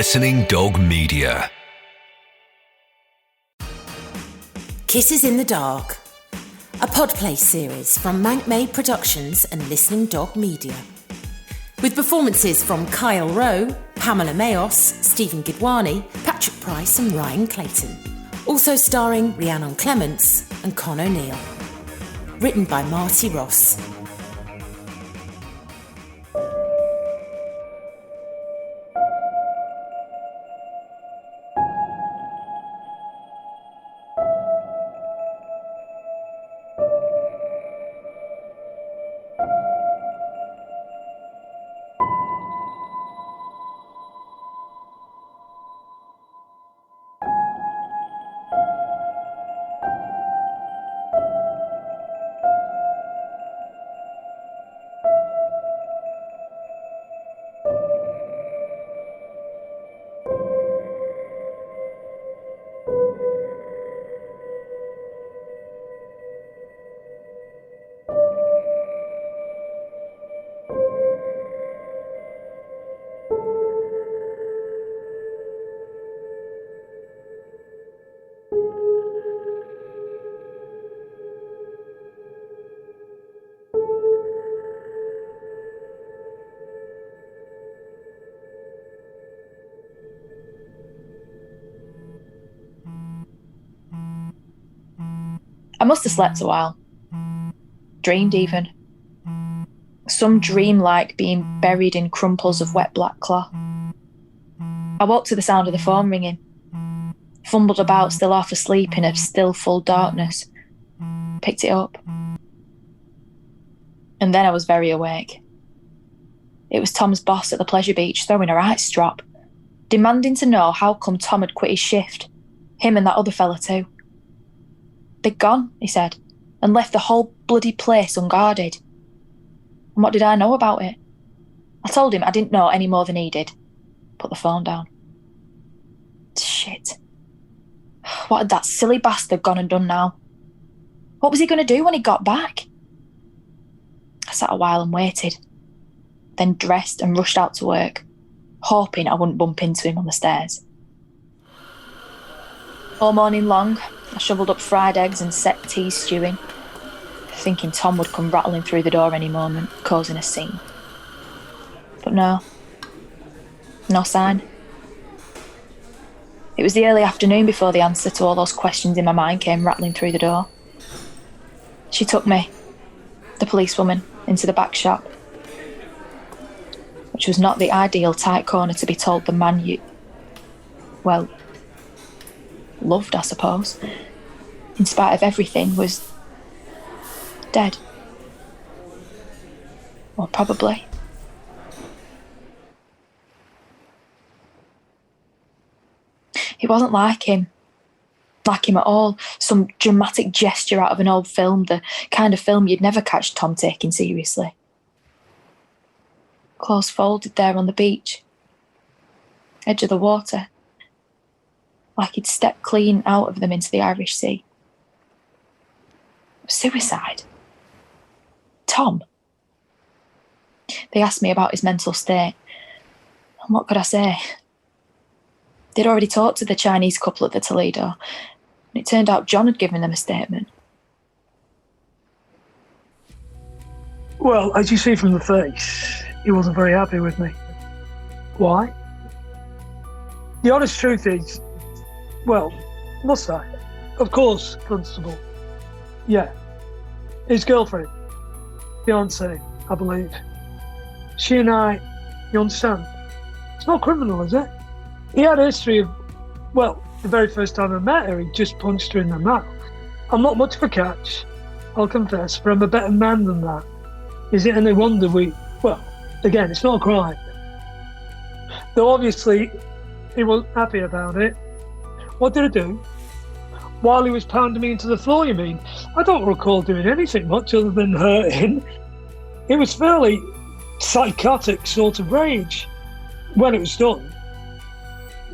Listening Dog Media. Kisses in the Dark, a podplay series from MancMade Productions and Listening Dog Media. With performances from Kyle Rowe, Pamela Mayoss, Stephen Gidwaney, Patrick Price and Rhiannon Clayton. Also starring Rhiannon Clements and Con O'Neill. Written by Marty Ross. I must have slept a while. Dreamed even. Some dream like being buried in crumples of wet black cloth. I woke to the sound of the phone ringing. Fumbled about, still half asleep in a still full darkness. Picked it up. And then I was very awake. It was Tom's boss at the pleasure beach throwing a right strop, demanding to know how come Tom had quit his shift. Him and that other fella too. They'd gone, he said, and left the whole bloody place unguarded. And what did I know about it? I told him I didn't know any more than he did. Put the phone down. Shit. What had that silly bastard gone and done now? What was he going to do when he got back? I sat a while and waited, then dressed and rushed out to work, hoping I wouldn't bump into him on the stairs. All morning long, I shovelled up fried eggs and set tea stewing, thinking Tom would come rattling through the door any moment, causing a scene. But no sign. It was the early afternoon before the answer to all those questions in my mind came rattling through the door. She took me, the policewoman, into the back shop, which was not the ideal tight corner to be told the man you, well, loved, I suppose, in spite of everything, was dead. Or probably. It wasn't like him at all. Some dramatic gesture out of an old film, the kind of film you'd never catch Tom taking seriously. Clothes folded there on the beach, edge of the water, like he'd stepped clean out of them into the Irish Sea. Suicide? Tom? They asked me about his mental state. And what could I say? They'd already talked to the Chinese couple at the Toledo, and it turned out John had given them a statement. Well, as you see from the face, he wasn't very happy with me. Why? The honest truth is, well, must I? Of course, Constable. Yeah. His girlfriend. Fiancée, I believe. She and I, you understand? It's not criminal, is it? He had a history of, well, the very first time I met her, he just punched her in the mouth. I'm not much of a catch, I'll confess, but I'm a better man than that. Is it any wonder well, again, it's not a crime. Though obviously, he wasn't happy about it. What did I do? While he was pounding me into the floor, you mean? I don't recall doing anything much other than hurting. It was fairly psychotic sort of rage when it was done.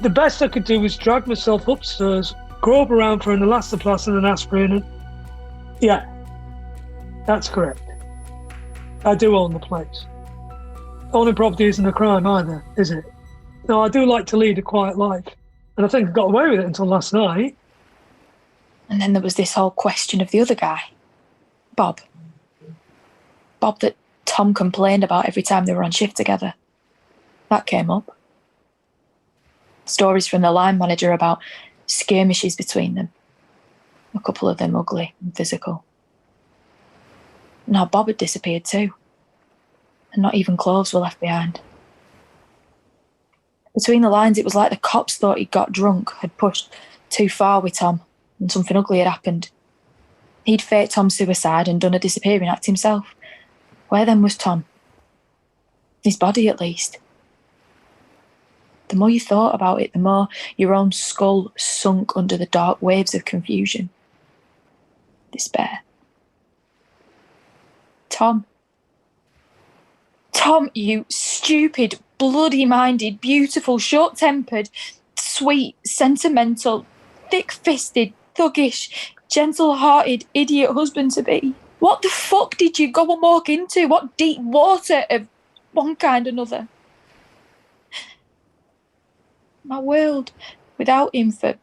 The best I could do was drag myself upstairs, grope around for an elastoplast and an aspirin, and yeah, that's correct. I do own the place. Owning property isn't a crime either, is it? Now, I do like to lead a quiet life, and I think I got away with it until last night. And then there was this whole question of the other guy, Bob. Bob that Tom complained about every time they were on shift together. That came up. Stories from the line manager about skirmishes between them. A couple of them ugly and physical. Now Bob had disappeared too. And not even clothes were left behind. Between the lines, it was like the cops thought he'd got drunk, had pushed too far with Tom, and something ugly had happened. He'd faked Tom's suicide and done a disappearing act himself. Where then was Tom? His body, at least. The more you thought about it, the more your own skull sunk under the dark waves of confusion. Despair. Tom. Tom, you stupid, bloody-minded, beautiful, short-tempered, sweet, sentimental, thick-fisted, thuggish, gentle-hearted, idiot husband-to-be. What the fuck did you go and walk into? What deep water of one kind or another? My world, without him, for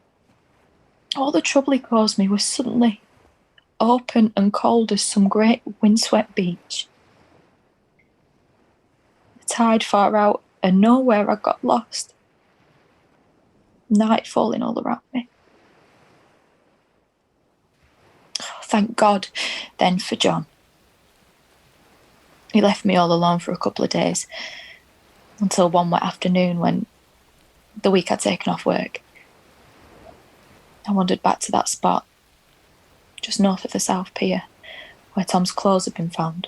all the trouble he caused me, was suddenly open and cold as some great windswept beach. The tide far out, and nowhere I got lost. Night falling all around me. Thank God, then, for John. He left me all alone for a couple of days, until one wet afternoon when, the week I'd taken off work, I wandered back to that spot, just north of the South Pier, where Tom's clothes had been found.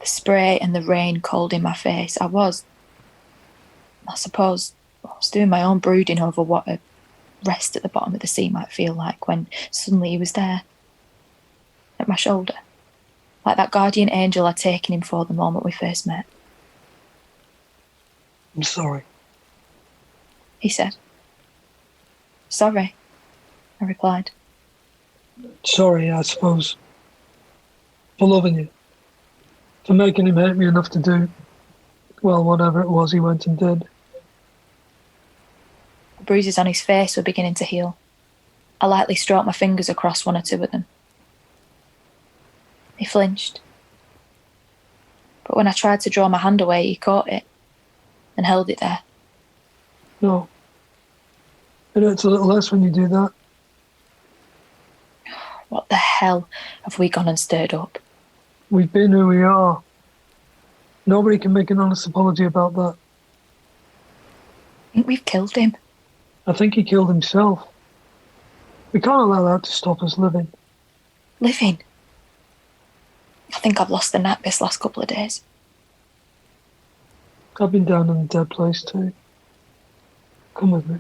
The spray and the rain cold in my face, I suppose, doing my own brooding over what a rest at the bottom of the sea might feel like when suddenly he was there, at my shoulder, like that guardian angel I'd taken him for the moment we first met. I'm sorry, he said. Sorry, I replied. Sorry, I suppose, for loving you, for making him hate me enough to do, well, whatever it was he went and did. The bruises on his face were beginning to heal. I lightly stroked my fingers across one or two of them. He flinched. But when I tried to draw my hand away, he caught it and held it there. No. It hurts a little less when you do that. What the hell have we gone and stirred up? We've been who we are. Nobody can make an honest apology about that. I think we've killed him. I think he killed himself. We can't allow that to stop us living. Living? I think I've lost the knack this last couple of days. I've been down in the dead place too. Come with me.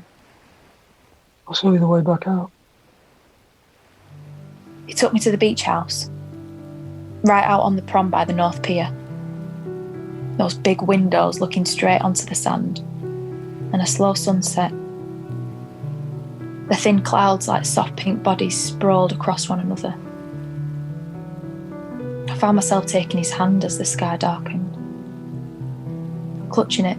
I'll show you the way back out. He took me to the beach house, right out on the prom by the North Pier. Those big windows looking straight onto the sand, and a slow sunset. The thin clouds like soft pink bodies sprawled across one another. I found myself taking his hand as the sky darkened, clutching it.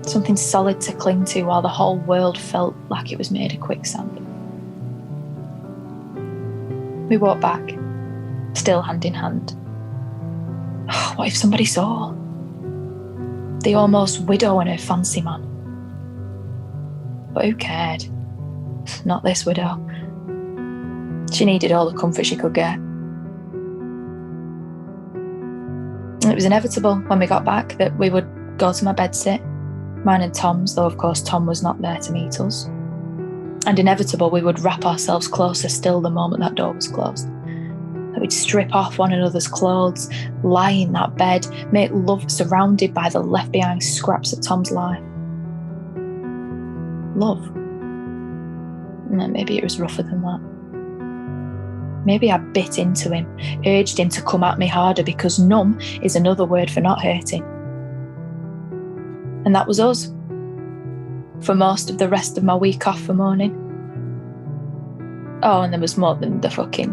Something solid to cling to while the whole world felt like it was made of quicksand. We walked back, still hand in hand. What if somebody saw? The almost widow and her fancy man. But who cared? Not this widow. She needed all the comfort she could get. It was inevitable when we got back that we would go to my bedsit, mine and Tom's, though of course Tom was not there to meet us. And inevitable we would wrap ourselves closer still the moment that door was closed. That we'd strip off one another's clothes, lie in that bed, make love surrounded by the left behind scraps of Tom's life. Love? Maybe it was rougher than that. Maybe I bit into him, urged him to come at me harder because numb is another word for not hurting. And that was us. For most of the rest of my week off for mourning. Oh, and there was more than the fucking...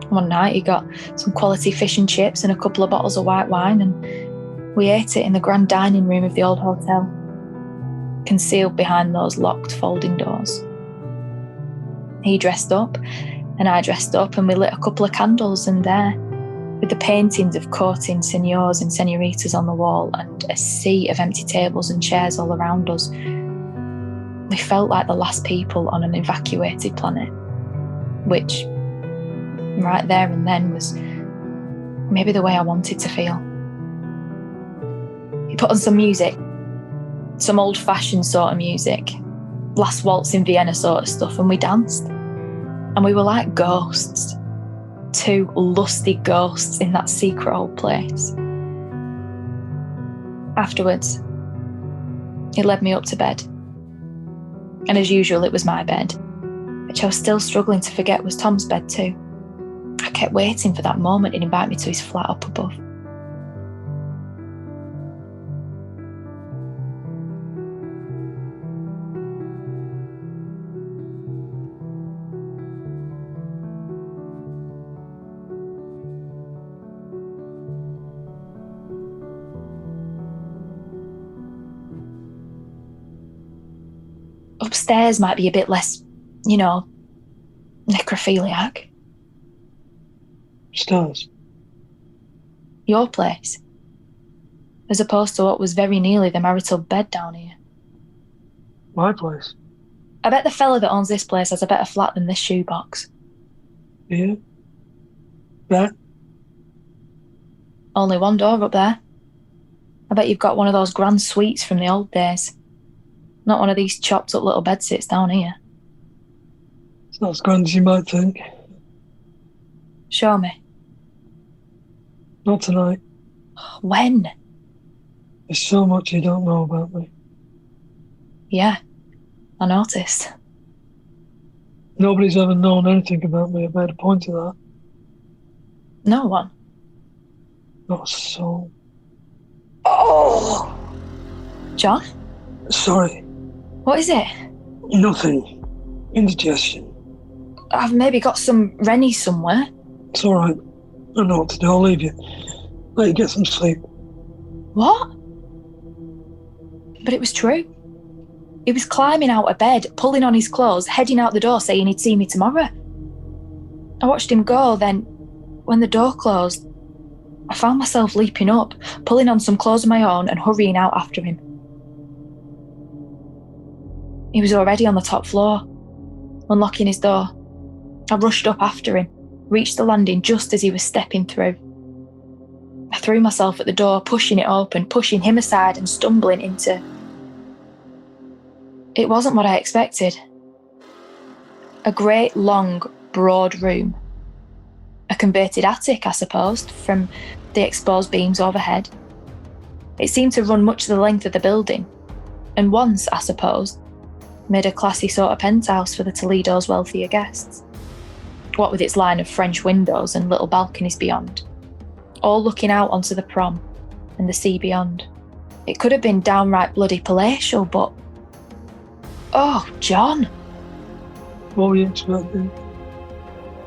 One night he got some quality fish and chips and a couple of bottles of white wine and We ate it in the grand dining room of the old hotel, concealed behind those locked folding doors. He dressed up, and I dressed up, and we lit a couple of candles, and there, with the paintings of courting seniors and senoritas on the wall and a sea of empty tables and chairs all around us, we felt like the last people on an evacuated planet, which, right there and then, was maybe the way I wanted to feel. He put on some music, some old-fashioned sort of music, Last Waltz in Vienna sort of stuff, and we danced. And we were like ghosts, two lusty ghosts in that secret old place. Afterwards, he led me up to bed. And as usual, it was my bed, which I was still struggling to forget was Tom's bed too. I kept waiting for that moment he'd invite me to his flat up above. Upstairs might be a bit less, necrophiliac. Stairs? Your place. As opposed to what was very nearly the marital bed down here. My place? I bet the fella that owns this place has a better flat than this shoebox. Yeah? There? Only one door up there. I bet you've got one of those grand suites from the old days. Not one of these chopped up little bedsits down here. It's not as grand as you might think. Show me. Not tonight. When? There's so much you don't know about me. Yeah, I noticed. Nobody's ever known anything about me. I've made a point of that. No one? Not a soul. Oh! John? Sorry. What is it? Nothing. Indigestion. I've maybe got some Rennie somewhere. It's all right. I know what to do. I'll leave you. Let you get some sleep. What? But it was true. He was climbing out of bed, pulling on his clothes, heading out the door saying he'd see me tomorrow. I watched him go, then, when the door closed, I found myself leaping up, pulling on some clothes of my own and hurrying out after him. He was already on the top floor, unlocking his door. I rushed up after him, reached the landing just as he was stepping through. I threw myself at the door, pushing it open, pushing him aside and stumbling into... It wasn't what I expected. A great, long, broad room. A converted attic, I suppose, from the exposed beams overhead. It seemed to run much the length of the building, and once, I suppose, made a classy sort of penthouse for the Toledo's wealthier guests. What with its line of French windows and little balconies beyond, all looking out onto the prom and the sea beyond. It could have been downright bloody palatial, but... Oh, John! What were you expecting?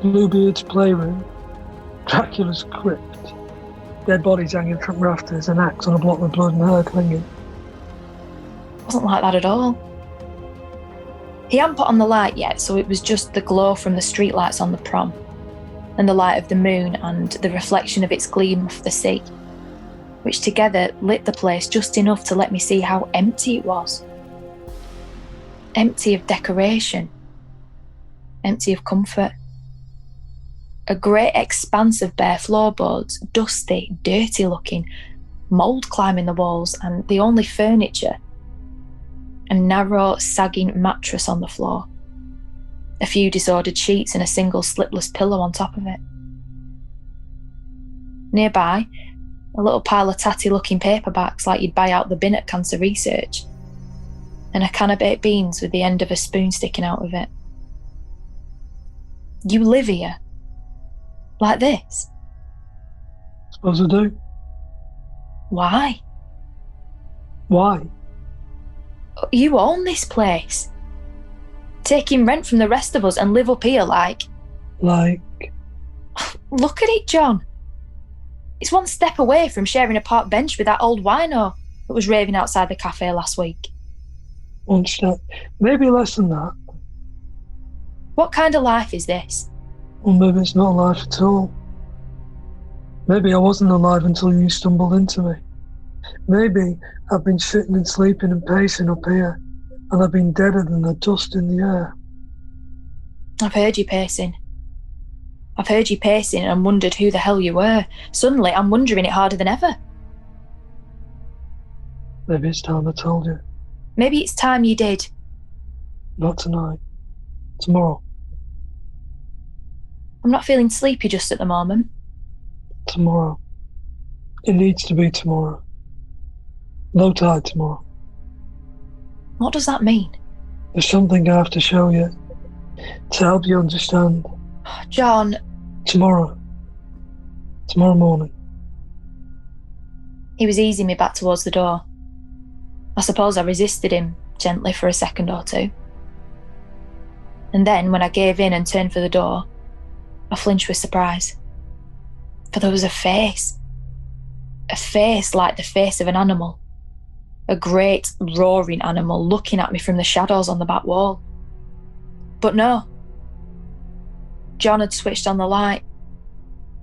Bluebeard's playroom, Dracula's crypt, dead bodies hanging from rafters, an axe on a block with blood and hair clinging. It wasn't like that at all. He hadn't put on the light yet, so it was just the glow from the streetlights on the prom, and the light of the moon and the reflection of its gleam off the sea, which together lit the place just enough to let me see how empty it was. Empty of decoration, empty of comfort. A great expanse of bare floorboards, dusty, dirty looking, mould climbing the walls, and the only furniture, a narrow, sagging mattress on the floor, a few disordered sheets and a single slipless pillow on top of it. Nearby, a little pile of tatty-looking paperbacks like you'd buy out the bin at Cancer Research, and a can of baked beans with the end of a spoon sticking out of it. You live here? Like this? Suppose I do. Why? Why? You own this place. Taking rent from the rest of us and live up here like... Like... Look at it, John. It's one step away from sharing a park bench with that old wino that was raving outside the cafe last week. One step, maybe less than that. What kind of life is this? Or maybe it's not life at all. Maybe I wasn't alive until you stumbled into me. Maybe I've been sitting and sleeping and pacing up here, and I've been deader than the dust in the air. I've heard you pacing. And wondered who the hell you were. Suddenly, I'm wondering it harder than ever. Maybe it's time I told you. Maybe it's time you did. Not tonight. Tomorrow. I'm not feeling sleepy just at the moment. Tomorrow. It needs to be tomorrow. Low tide tomorrow. What does that mean? There's something I have to show you to help you understand. John. Tomorrow morning. He was easing me back towards the door. I suppose I resisted him gently for a second or two. And then, when I gave in and turned for the door, I flinched with surprise. For there was a face. A face like the face of an animal. A great, roaring animal looking at me from the shadows on the back wall. But no. John had switched on the light.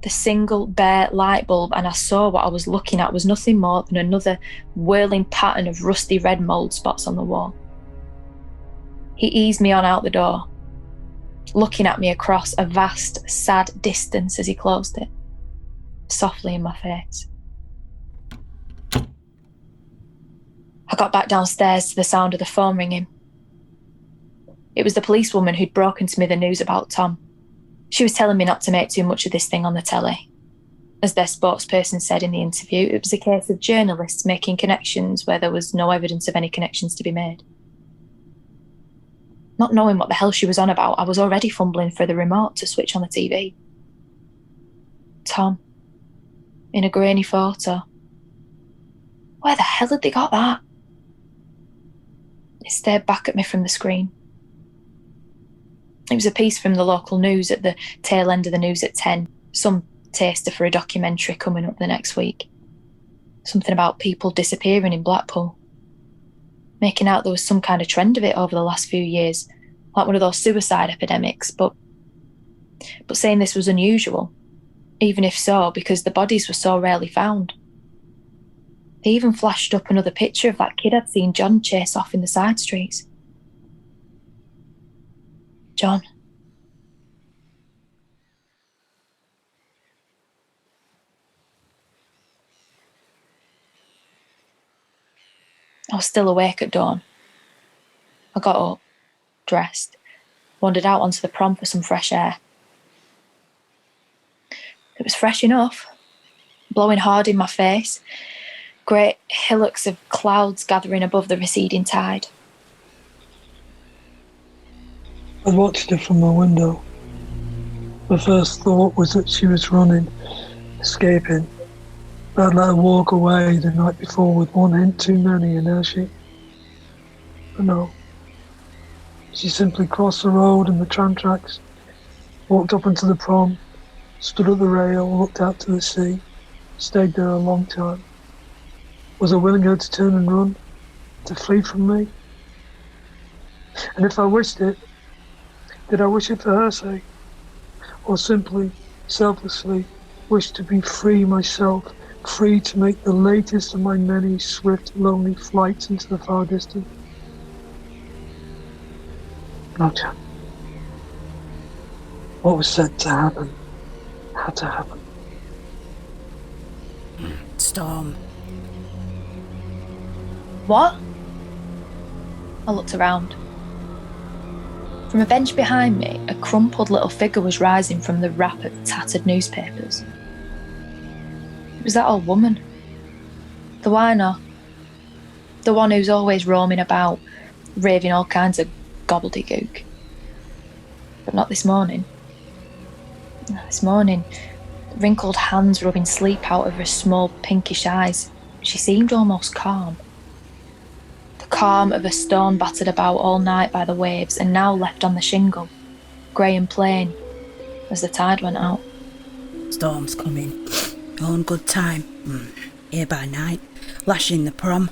The single bare light bulb, and I saw what I was looking at was nothing more than another whirling pattern of rusty red mould spots on the wall. He eased me on out the door, looking at me across a vast, sad distance as he closed it, softly in my face. I got back downstairs to the sound of the phone ringing. It was the policewoman who'd broken to me the news about Tom. She was telling me not to make too much of this thing on the telly. As their spokesperson said in the interview, it was a case of journalists making connections where there was no evidence of any connections to be made. Not knowing what the hell she was on about, I was already fumbling for the remote to switch on the TV. Tom. In a grainy photo. Where the hell had they got that? It stared back at me from the screen. It was a piece from the local news at the tail end of the news at 10. Some taster for a documentary coming up the next week. Something about people disappearing in Blackpool. Making out there was some kind of trend of it over the last few years, like one of those suicide epidemics, but saying this was unusual, even if so, because the bodies were so rarely found. They even flashed up another picture of that kid I'd seen John chase off in the side streets. John. I was still awake at dawn. I got up, dressed, wandered out onto the prom for some fresh air. It was fresh enough, blowing hard in my face, great hillocks of clouds gathering above the receding tide. I watched her from my window. My first thought was that she was running, escaping. I'd let her walk away the night before with one hint too many, and now she... But no. She simply crossed the road and the tram tracks, walked up into the prom, stood at the rail, looked out to the sea, stayed there a long time. Was I willing her to turn and run, to flee from me? And if I wished it, did I wish it for her sake? Or simply, selflessly, wish to be free myself, free to make the latest of my many swift, lonely flights into the far distance? No, Jack. What was said to happen had to happen. Storm. What? I looked around. From a bench behind me, a crumpled little figure was rising from the wrap of tattered newspapers. It was that old woman. The wino. The one who's always roaming about, raving all kinds of gobbledygook. But not this morning. This morning, wrinkled hands rubbing sleep out of her small pinkish eyes, she seemed almost calm. The calm of a stone battered about all night by the waves and now left on the shingle, grey and plain, as the tide went out. Storm's coming. own good time. Here by night, lashing the prom,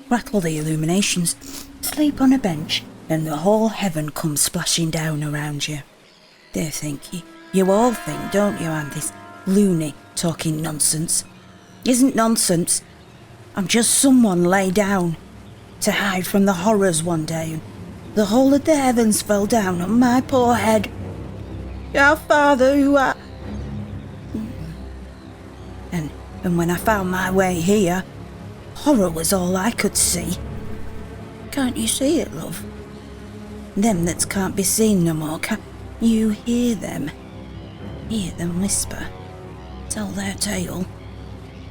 rattle the illuminations, sleep on a bench, and the whole heaven comes splashing down around you. They think you all think, don't you, I'm this loony talking nonsense. Isn't nonsense. I'm just someone lay down to hide from the horrors one day, and the whole of the heavens fell down on my poor head. Our Father who art... And when I found my way here, horror was all I could see. Can't you see it, love? Them that can't be seen no more, can't you hear them? Hear them whisper, tell their tale.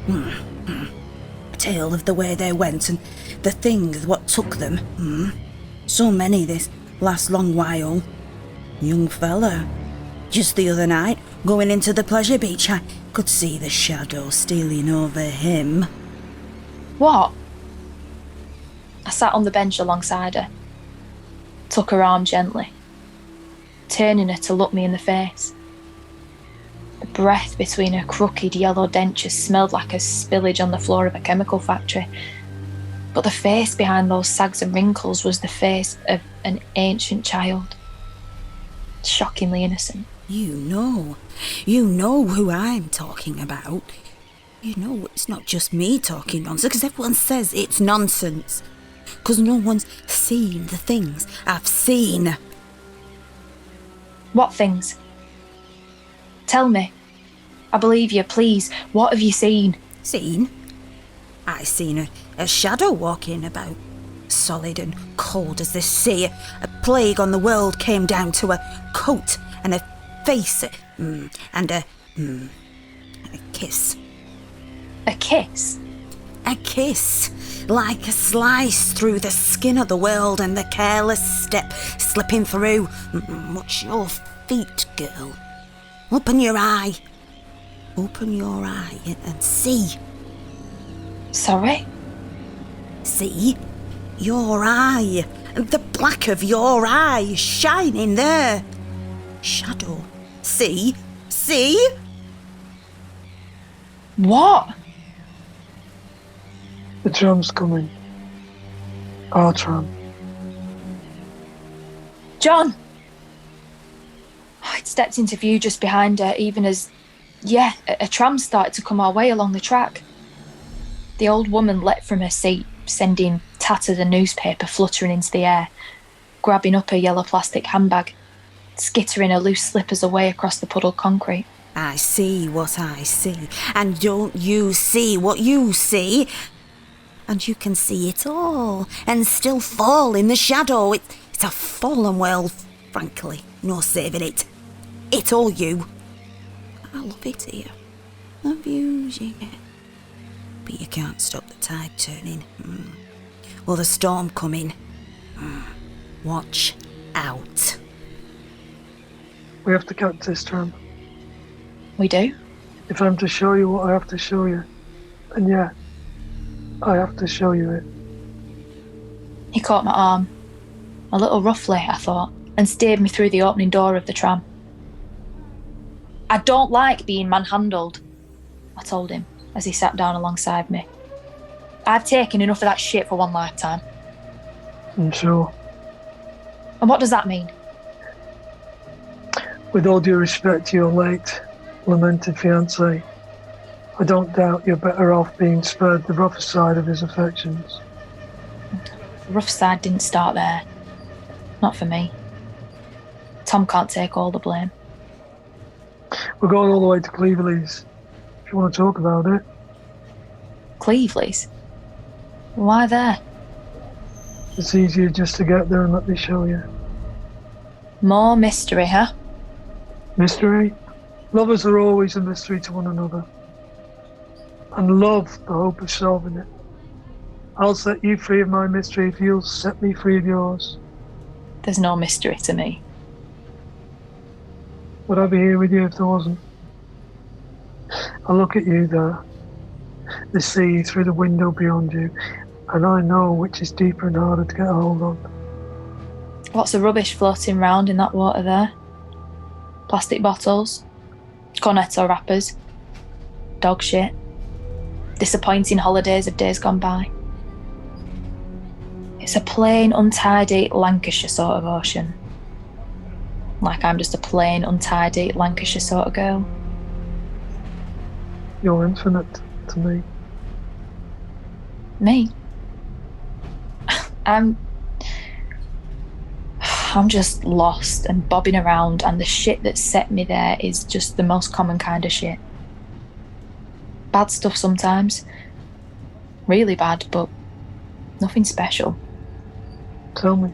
A tale of the way they went and the things what took them. So many this last long while. Young fella, just the other night, going into the pleasure beach, I could see the shadow stealing over him. What? I sat on the bench alongside her, took her arm gently, turning her to look me in the face. The breath between her crooked yellow dentures smelled like a spillage on the floor of a chemical factory. But the face behind those sags and wrinkles was the face of an ancient child. Shockingly innocent. You know who I'm talking about. You know it's not just me talking nonsense, because everyone says it's nonsense. Because no one's seen the things I've seen. What things? Tell me. I believe you, please. What have you seen? Seen? I seen a shadow walking about, solid and cold as the sea. A plague on the world came down to a coat and a face, and a kiss. A kiss? A kiss, like a slice through the skin of the world, and the careless step slipping through. Watch your feet, girl. Open your eye. Open your eye and see. Sorry? See? Your eye. The black of your eye shining there. Shadow. See? See? What? The tram's coming. Our tram. John! I'd stepped into view just behind her, even as, a tram started to come our way along the track. The old woman leapt from her seat, sending tatters and newspaper fluttering into the air, grabbing up her yellow plastic handbag, skittering her loose slippers away across the puddled concrete. I see what I see, and don't you see what you see? And you can see it all, and still fall in the shadow. It's a fallen world, frankly, no saving it. It's all you. I love it here. Love using it. But you can't stop the tide turning. Or the storm coming. Watch out. We have to catch this tram. We do? If I'm to show you what I have to show you, and I have to show you it. He caught my arm, a little roughly, I thought, and steered me through the opening door of the tram. I don't like being manhandled, I told him as he sat down alongside me. I've taken enough of that shit for one lifetime. I'm sure. And what does that mean? With all due respect to your late, lamented fiancé, I don't doubt you're better off being spared the rougher side of his affections. The rough side didn't start there. Not for me. Tom can't take all the blame. We're going all the way to Cleverley's, if you want to talk about it. Cleverley's? Why there? It's easier just to get there and let me show you. More mystery, huh? Mystery? Lovers are always a mystery to one another. And love the hope of solving it. I'll set you free of my mystery if you'll set me free of yours. There's no mystery to me. Would I be here with you if there wasn't? I look at you there, the sea through the window beyond you, and I know which is deeper and harder to get a hold on. What's the rubbish floating round in that water there? Plastic bottles? Cornetto wrappers? dog shit. Disappointing holidays of days gone by. It's a plain, untidy Lancashire sort of ocean. Like I'm just a plain, untidy Lancashire sort of girl. You're infinite to me. Me? I'm just lost and bobbing around, and the shit that set me there is just the most common kind of shit. Bad stuff sometimes. Really bad, but nothing special. Tell me.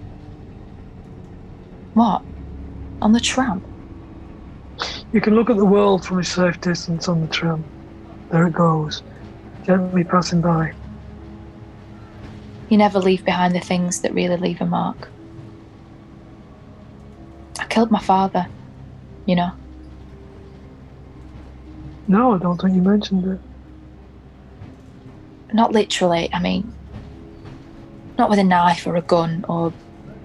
What? On the tram? You can look at the world from a safe distance on the tram. There it goes, gently passing by. You never leave behind the things that really leave a mark. I killed my father, you know. No, I don't think you mentioned it. Not literally, I mean, not with a knife or a gun or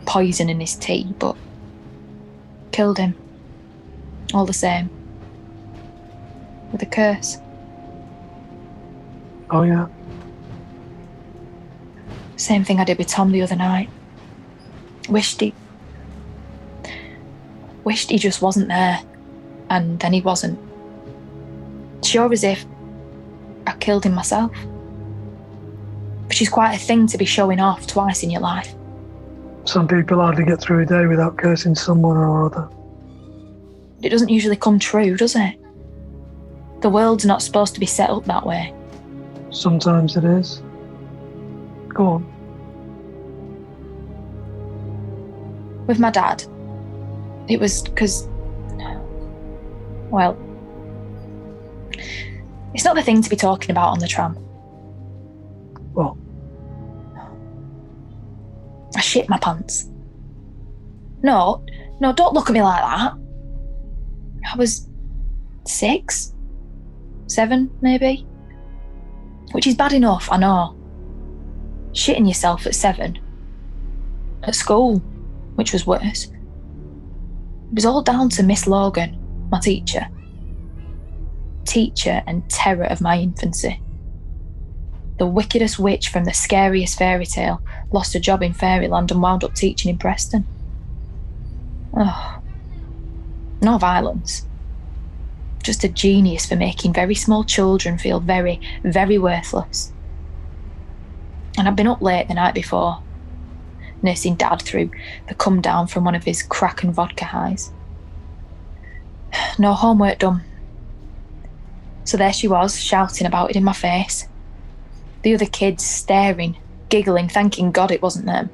poison in his tea, but killed him. All the same. With a curse. Oh yeah? Same thing I did with Tom the other night. Wished he just wasn't there, and then he wasn't. Sure as if I killed him myself. Which is quite a thing to be showing off twice in your life. Some people hardly get through a day without cursing someone or other. It doesn't usually come true, does it? The world's not supposed to be set up that way. Sometimes it is. Go on. With my dad, it was because, well, it's not the thing to be talking about on the tram. What? I shit my pants. No, don't look at me like that. I was 6, 7, maybe. Which is bad enough, I know. Shitting yourself at 7. At school, which was worse. It was all down to Miss Logan, my teacher. Teacher and terror of my infancy. The wickedest witch from the scariest fairy tale lost a job in Fairyland and wound up teaching in Preston. Oh, no violence. Just a genius for making very small children feel very, very worthless. And I'd been up late the night before, nursing Dad through the come down from one of his crack and vodka highs. No homework done. So there she was, shouting about it in my face. The other kids staring, giggling, thanking God it wasn't them.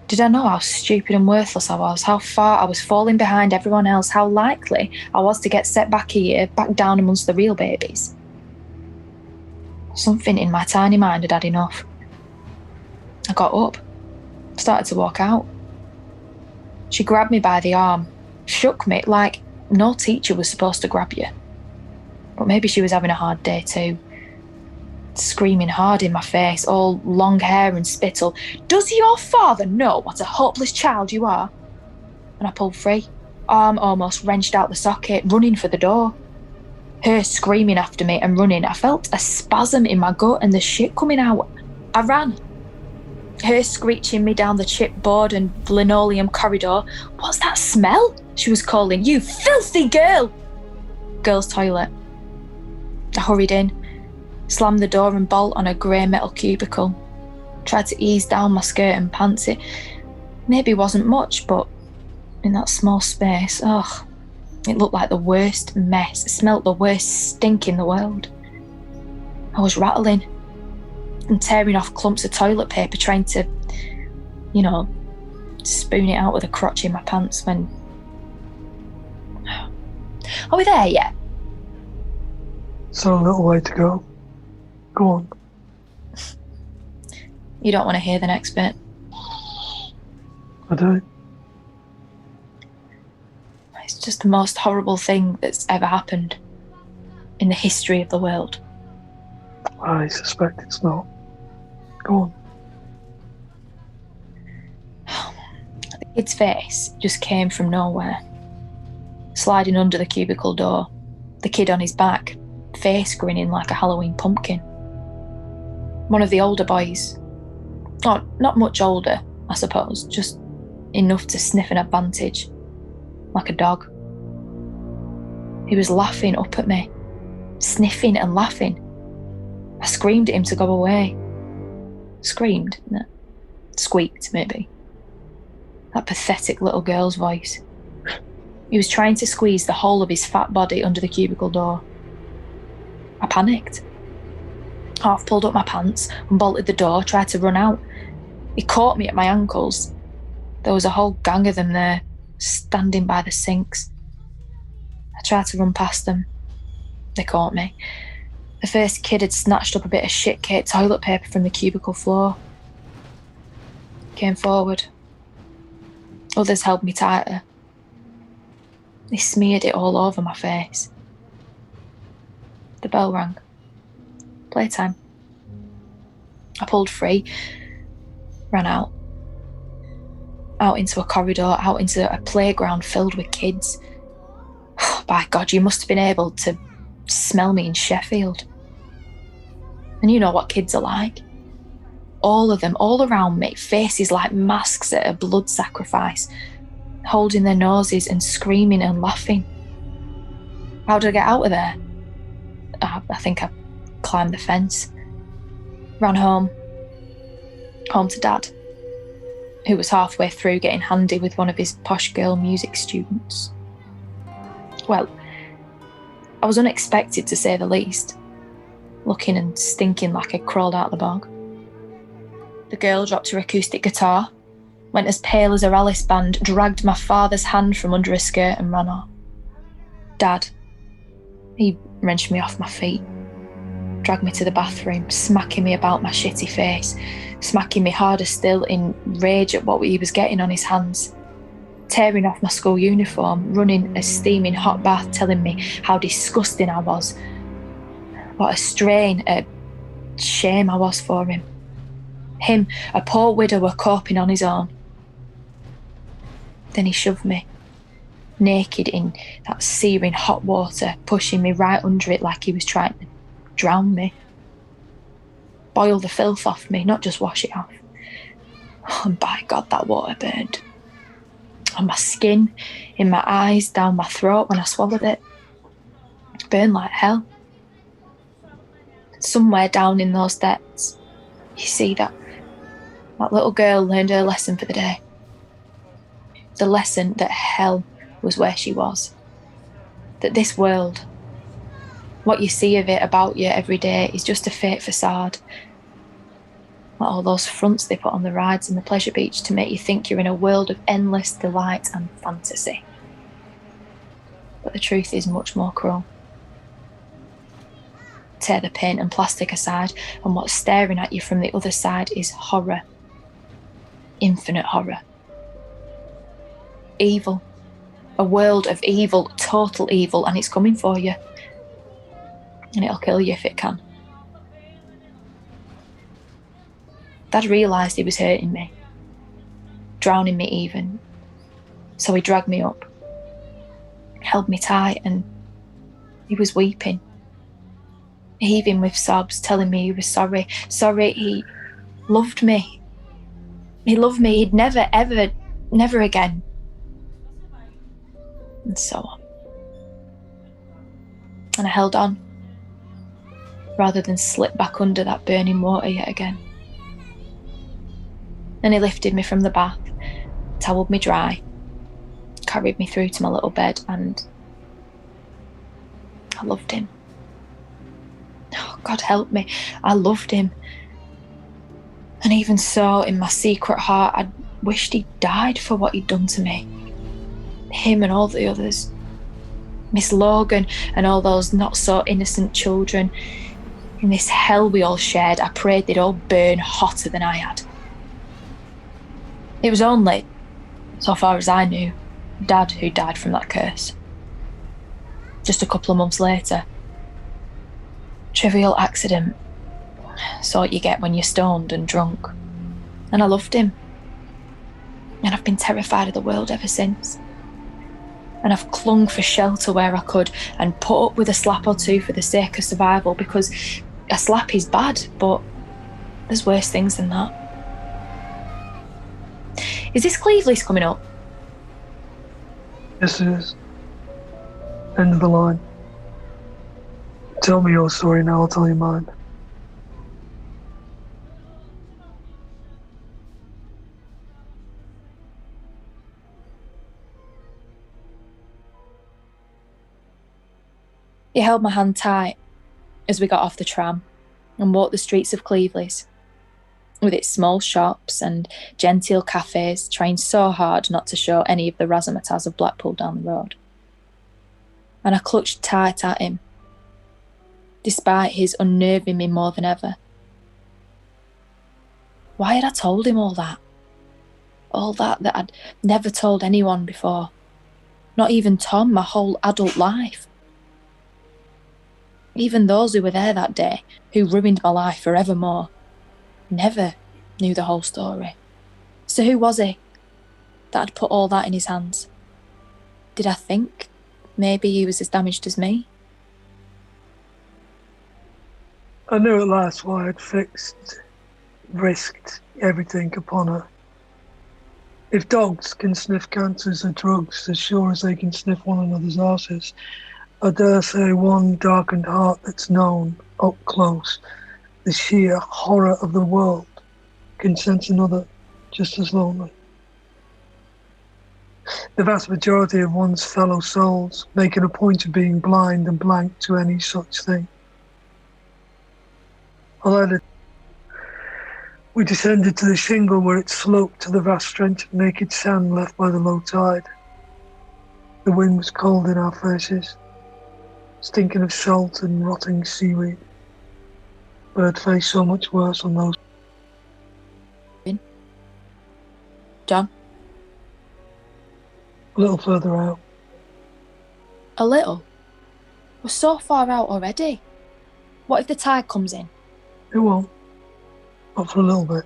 Did I know how stupid and worthless I was, how far I was falling behind everyone else, how likely I was to get set back a year, back down amongst the real babies? Something in my tiny mind had had enough. I got up, started to walk out. She grabbed me by the arm, shook me like no teacher was supposed to grab you. But maybe she was having a hard day too. Screaming hard in my face, all long hair and spittle. Does your father know what a hopeless child you are? And I pulled free, arm almost wrenched out the socket, running for the door. Her screaming after me and running. I felt a spasm in my gut and the shit coming out. I ran. Her screeching me down the chipboard and linoleum corridor. What's that smell? She was calling. You filthy girl! Girls' toilet. I hurried in, slammed the door and bolt on a grey metal cubicle. Tried to ease down my skirt and pants. It maybe wasn't much, but in that small space, it looked like the worst mess. It smelt the worst stink in the world. I was rattling and tearing off clumps of toilet paper, trying to, spoon it out with a crotch in my pants when... Are we there yet? So a little way to go. Go on. You don't want to hear the next bit? I do. It's just the most horrible thing that's ever happened in the history of the world. I suspect it's not. Go on. The kid's face just came from nowhere. Sliding under the cubicle door, the kid on his back, face grinning like a Halloween pumpkin. One of the older boys, oh, not much older, I suppose, just enough to sniff an advantage, like a dog. He was laughing up at me, sniffing and laughing. I screamed at him to go away. Screamed? No. Squeaked, maybe. That pathetic little girl's voice. He was trying to squeeze the whole of his fat body under the cubicle door. I panicked. Half pulled up my pants, unbolted the door, tried to run out. He caught me at my ankles. There was a whole gang of them there, standing by the sinks. I tried to run past them. They caught me. The first kid had snatched up a bit of shit-cake toilet paper from the cubicle floor. Came forward. Others held me tighter. They smeared it all over my face. The bell rang. Playtime. I pulled free, ran out. Out into a corridor, out into a playground filled with kids. By God, you must have been able to smell me in Sheffield. And you know what kids are like. All of them, all around me, faces like masks at a blood sacrifice, holding their noses and screaming and laughing. How did I get out of there? I think I climbed the fence. Ran home to Dad, who was halfway through getting handy with one of his posh girl music students. Well, I was unexpected to say the least, looking and stinking like I'd crawled out of the bog. The girl dropped her acoustic guitar, went as pale as her Alice band, dragged my father's hand from under her skirt and ran off. Dad, he wrenched me off my feet, dragged me to the bathroom, smacking me about my shitty face, smacking me harder still in rage at what he was getting on his hands, tearing off my school uniform, running a steaming hot bath, telling me how disgusting I was, what a strain, a shame I was for him. Him, a poor widower coping on his own. Then he shoved me, naked in that searing hot water, pushing me right under it like he was trying to drown me. Boil the filth off me, not just wash it off. Oh, and by God, that water burned. On my skin, in my eyes, down my throat when I swallowed it. It burned like hell. Somewhere down in those depths, you see that little girl learned her lesson for the day. The lesson that hell was where she was. That this world, what you see of it about you every day, is just a fake facade. Like all those fronts they put on the rides and the pleasure beach to make you think you're in a world of endless delight and fantasy. But the truth is much more cruel. Tear the paint and plastic aside, and what's staring at you from the other side is horror. Infinite horror. Evil. A world of evil, total evil, and it's coming for you. And it'll kill you if it can. Dad realised he was hurting me. Drowning me even. So he dragged me up. Held me tight, and he was weeping. Heaving with sobs, telling me he was sorry. Sorry, he loved me. He loved me. He'd never, ever, never again. And so on. And I held on, rather than slip back under that burning water yet again. And he lifted me from the bath, towelled me dry, carried me through to my little bed, and I loved him. Oh, God help me, I loved him. And even so, in my secret heart, I wished he'd died for what he'd done to me. Him and all the others. Miss Logan and all those not-so-innocent children. In this hell we all shared, I prayed they'd all burn hotter than I had. It was only, so far as I knew, Dad who died from that curse. Just a couple of months later. Trivial accident. Sort you get when you're stoned and drunk. And I loved him. And I've been terrified of the world ever since. And I've clung for shelter where I could and put up with a slap or two for the sake of survival, because a slap is bad, but there's worse things than that. Is this Cleveley's coming up? Yes, it is. End of the line. Tell me your story now, I'll tell you mine. He held my hand tight as we got off the tram and walked the streets of Cleveley's, with its small shops and genteel cafes, trying so hard not to show any of the razzmatazz of Blackpool down the road. And I clutched tight at him, despite his unnerving me more than ever. Why had I told him all that? All that I'd never told anyone before. Not even Tom, my whole adult life. Even those who were there that day, who ruined my life forevermore, never knew the whole story. So who was he that had put all that in his hands? Did I think maybe he was as damaged as me? I knew at last why I'd risked everything upon her. If dogs can sniff cancers or drugs as sure as they can sniff one another's arses, I dare say one darkened heart that's known, up close, the sheer horror of the world, can sense another just as lonely. The vast majority of one's fellow souls making a point of being blind and blank to any such thing. I let it. We descended to the shingle where it sloped to the vast stretch of naked sand left by the low tide. The wind was cold in our faces, stinking of salt and rotting seaweed. But I'd faced so much worse on those. John? A little further out. A little? We're so far out already. What if the tide comes in? It won't. Not for a little bit.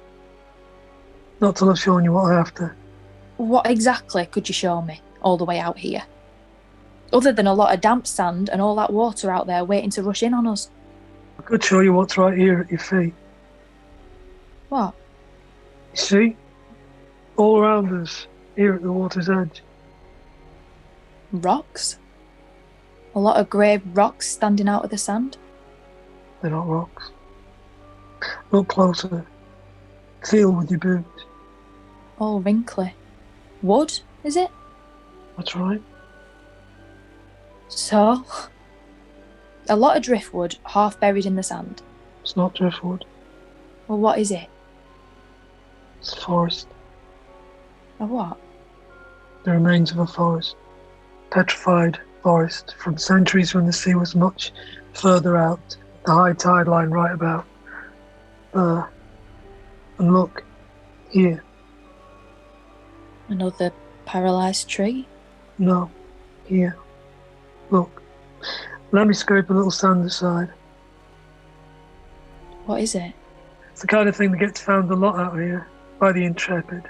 Not till I've shown you what I have to. What exactly could you show me all the way out here? Other than a lot of damp sand and all that water out there waiting to rush in on us. I could show you what's right here at your feet. What? You see? All around us, here at the water's edge. Rocks? A lot of grey rocks standing out of the sand? They're not rocks. Look closer. Feel with your boots. All wrinkly. Wood, is it? That's right. So? A lot of driftwood half buried in the sand. It's not driftwood. Well, what is it? It's a forest. A what? The remains of a forest. Petrified forest from centuries when the sea was much further out. The high tide line right about there. And look, here. Another paralysed tree? No, here. Look. Let me scrape a little sand aside. What is it? It's the kind of thing that gets found a lot out here by the intrepid.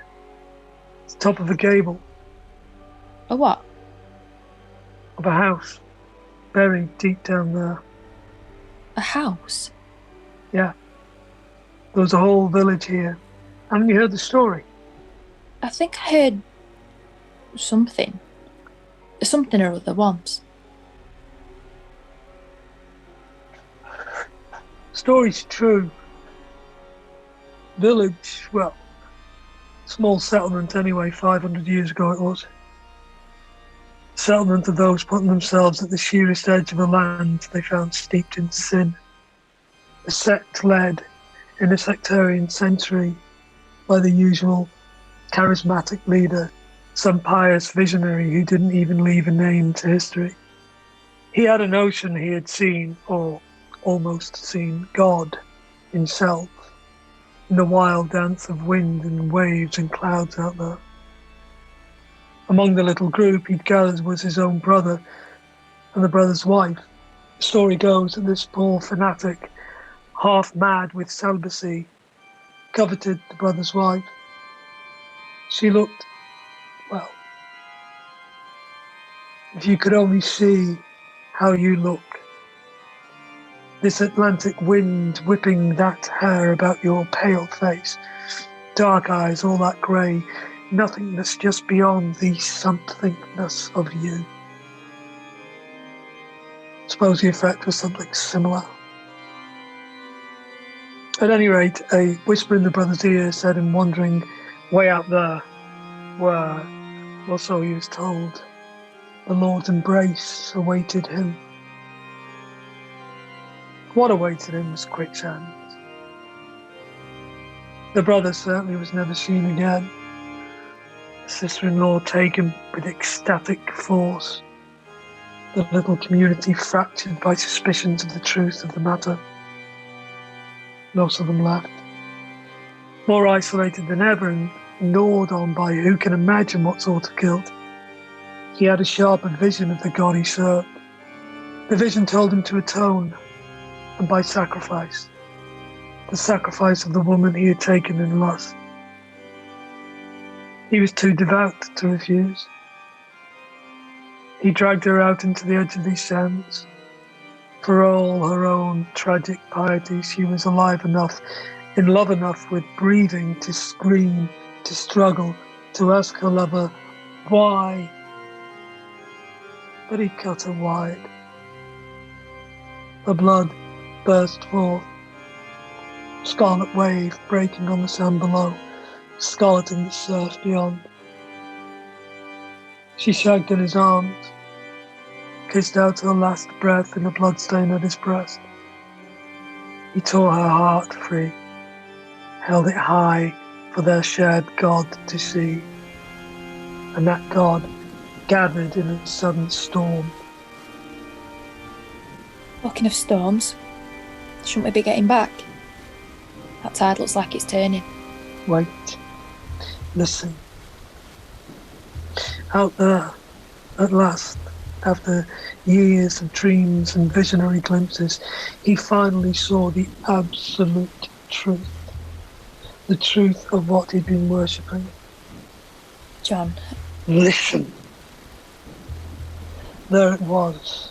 It's the top of a gable A what? of a house, buried deep down there. A house? Yeah. There was a whole village here. Haven't you heard the story? I think I heard something. Something or other once. Story's true. Village, well, small settlement anyway, 500 years ago it was. Settlement of those putting themselves at the sheerest edge of a land they found steeped in sin. A sect led in a sectarian century by the usual charismatic leader, some pious visionary who didn't even leave a name to history. He had a notion he had seen, or almost seen, God himself in the wild dance of wind and waves and clouds out there. Among the little group he'd gathered was his own brother and the brother's wife. The story goes that this poor fanatic, half mad with celibacy, coveted the brother's wife. She looked, well, If you could only see how you look. This Atlantic wind whipping that hair about your pale face, dark eyes, all that grey, nothingness just beyond the somethingness of you. Suppose the effect was something similar. At any rate, a whisper in the brother's ear said him wandering way out there, where, or so he was told, the Lord's embrace awaited him. What awaited him was quicksand. The brother certainly was never seen again. The sister-in-law taken with ecstatic force. The little community fractured by suspicions of the truth of the matter. Most of them left. More isolated than ever and gnawed on by who can imagine what sort of guilt. He had a sharper vision of the God he served. The vision told him to atone, and by sacrifice. The sacrifice of the woman he had taken in lust. He was too devout to refuse. He dragged her out into the edge of these sands. For all her own tragic piety, she was alive enough, in love enough with breathing, to scream, to struggle, to ask her lover, why? But he cut her wide. The blood burst forth, scarlet wave breaking on the sand below, scarlet in the surf beyond. She shagged in his arms, kissed out her last breath in a bloodstain at his breast. He tore her heart free, held it high for their shared God to see, and that God gathered in a sudden storm. Talking of storms, shouldn't we be getting back? That tide looks like it's turning. Wait, listen. Out there, at last, after years of dreams and visionary glimpses, he finally saw the absolute truth. The truth of what he'd been worshipping. John. Listen. There it was.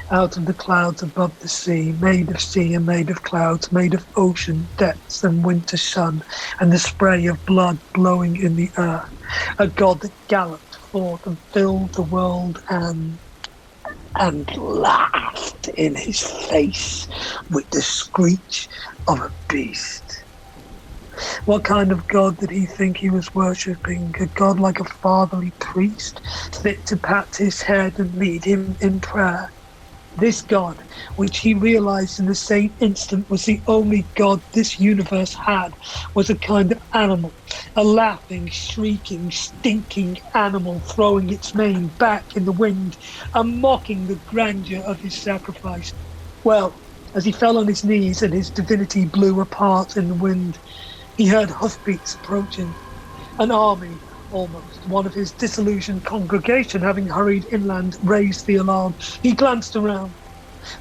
Out of the clouds above the sea, made of sea and made of clouds, made of ocean depths and winter sun, and the spray of blood blowing in the air. A God that galloped forth and filled the world and laughed in his face with the screech of a beast. What kind of God did he think he was worshipping? A God like a fatherly priest, fit to pat his head and lead him in prayer. This God, which he realized in the same instant was the only God this universe had, was a kind of animal, a laughing, shrieking, stinking animal throwing its mane back in the wind and mocking the grandeur of his sacrifice. Well, as he fell on his knees and his divinity blew apart in the wind, he heard hoofbeats approaching. An army, almost. One of his disillusioned congregation, having hurried inland, raised the alarm. He glanced around.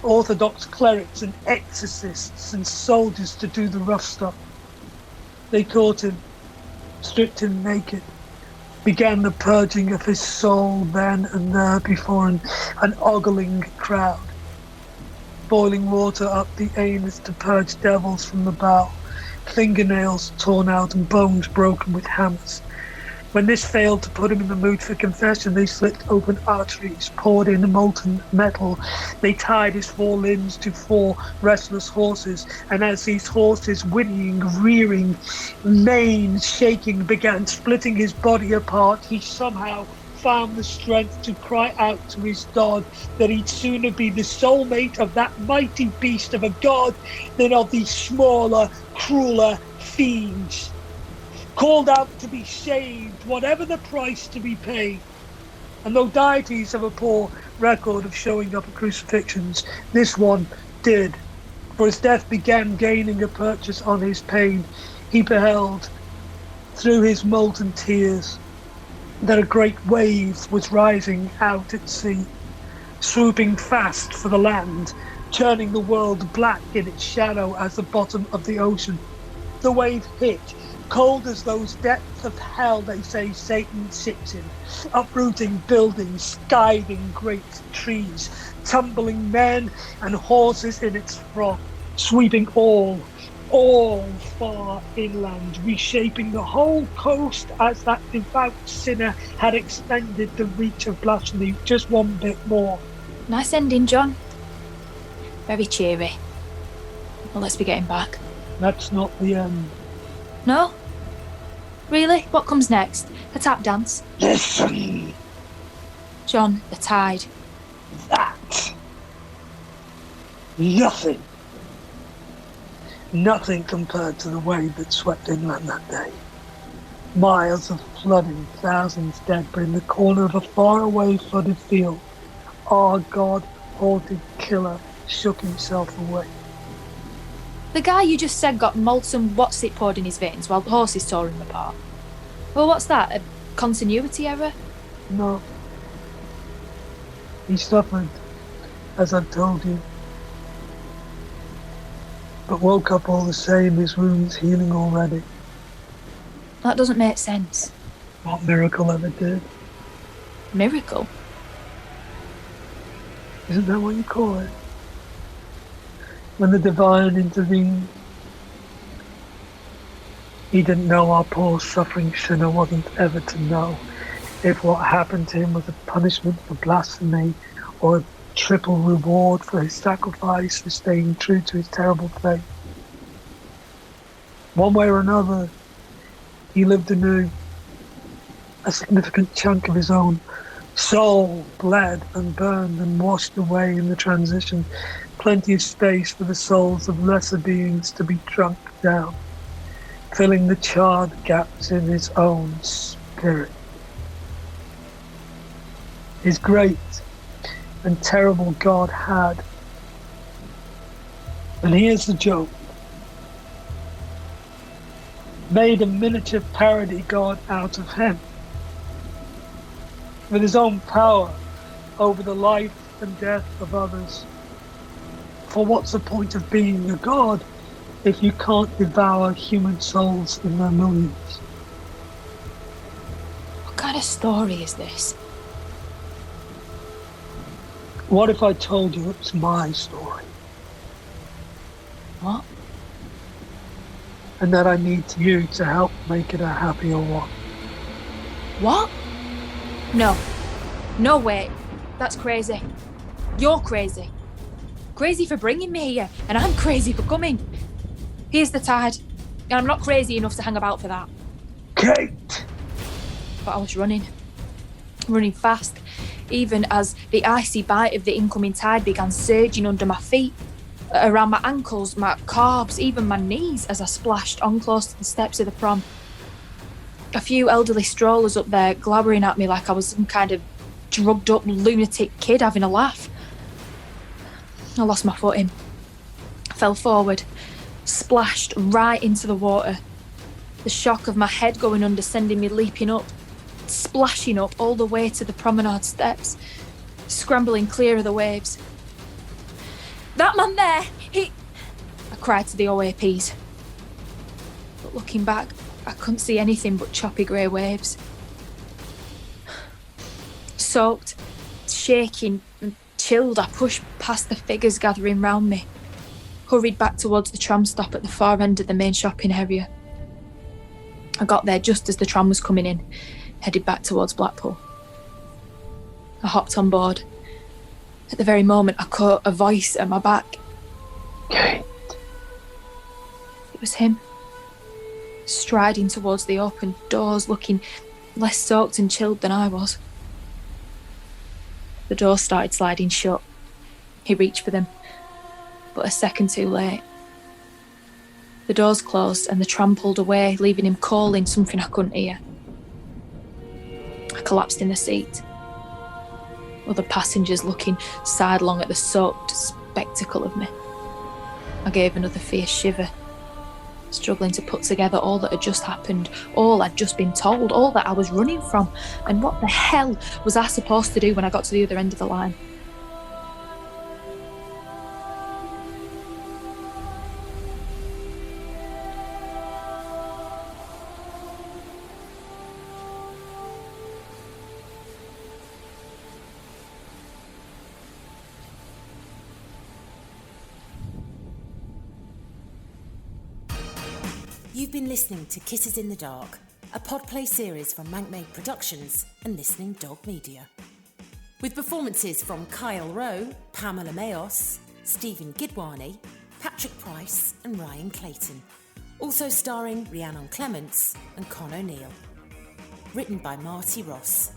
Orthodox clerics and exorcists and soldiers to do the rough stuff. They caught him, stripped him naked, began the purging of his soul then and there before an ogling crowd. Boiling water up the anus to purge devils from the bowel. Fingernails torn out and bones broken with hammers. When this failed to put him in the mood for confession, they slit open arteries, poured in molten metal. They tied his 4 limbs to 4 restless horses, and as these horses, whinnying, rearing, manes shaking, began splitting his body apart, he somehow found the strength to cry out to his God that he'd sooner be the soulmate of that mighty beast of a God than of these smaller, crueler fiends. Called out to be saved, whatever the price to be paid. And though deities have a poor record of showing up at crucifixions, this one did. For as death began gaining a purchase on his pain, he beheld, through his molten tears, that a great wave was rising out at sea, swooping fast for the land, turning the world black in its shadow as the bottom of the ocean. The wave hit, cold as those depths of hell they say Satan sits in, uprooting buildings, skiving great trees, tumbling men and horses in its froth, sweeping all far inland, reshaping the whole coast as that devout sinner had extended the reach of blasphemy just one bit more. Nice ending, John. Very cheery. Well, let's be getting back. That's not the end. No? Really? What comes next? A tap dance? Listen! John, the tide. That. Nothing. Nothing compared to the wave that swept inland that day. Miles of flooding, thousands dead, but in the corner of a faraway flooded field, our God-haunted killer shook himself away. The guy you just said got molten what's-it poured in his veins while the horses tore him apart. Well, what's that? A continuity error? No. He suffered, as I've told you. But woke up all the same, his wounds healing already. That doesn't make sense. What miracle ever did? Miracle? Isn't that what you call it? When the divine intervened. He didn't know our poor suffering sinner wasn't ever to know if what happened to him was a punishment for blasphemy or a triple reward for his sacrifice for staying true to his terrible faith. One way or another, he lived anew. A significant chunk of his own soul bled and burned and washed away in the transition. Plenty of space for the souls of lesser beings to be drunk down, filling the charred gaps in his own spirit. His great and terrible God had. And here's the joke. Made a miniature parody God out of him. With his own power over the life and death of others. For what's the point of being a God if you can't devour human souls in their millions? What kind of story is this? What if I told you it's my story? What? And that I need you to help make it a happier one. What? No. No way. That's crazy. You're crazy. Crazy for bringing me here, and I'm crazy for coming. Here's the tide, and I'm not crazy enough to hang about for that. Kate! But I was running fast, even as the icy bite of the incoming tide began surging under my feet, around my ankles, my calves, even my knees as I splashed on close to the steps of the prom. A few elderly strollers up there glowering at me like I was some kind of drugged up lunatic kid having a laugh. I lost my footing, fell forward, splashed right into the water. The shock of my head going under sending me leaping up, splashing up all the way to the promenade steps, scrambling clear of the waves. That man there, I cried to the OAPs. But looking back, I couldn't see anything but choppy grey waves. Soaked, shaking and chilled, I pushed past the figures gathering round me, hurried back towards the tram stop at the far end of the main shopping area. I got there just as the tram was coming in, headed back towards Blackpool. I hopped on board. At the very moment, I caught a voice at my back. Kate. It was him, striding towards the open doors, looking less soaked and chilled than I was. The doors started sliding shut. He reached for them, but a second too late. The doors closed and the tram pulled away, leaving him calling something I couldn't hear. I collapsed in the seat. Other passengers looking sidelong at the soaked spectacle of me. I gave another fierce shiver, struggling to put together all that had just happened, all I'd just been told, all that I was running from, and what the hell was I supposed to do when I got to the other end of the line? You've been listening to Kisses in the Dark, a podplay series from MancMade Productions and Listening Dog Media. With performances from Kyle Rowe, Pamela Mayoss, Stephen Gidwaney, Patrick Price and Ryan Clayton. Also starring Rhiannon Clements and Con O'Neill. Written by Marty Ross.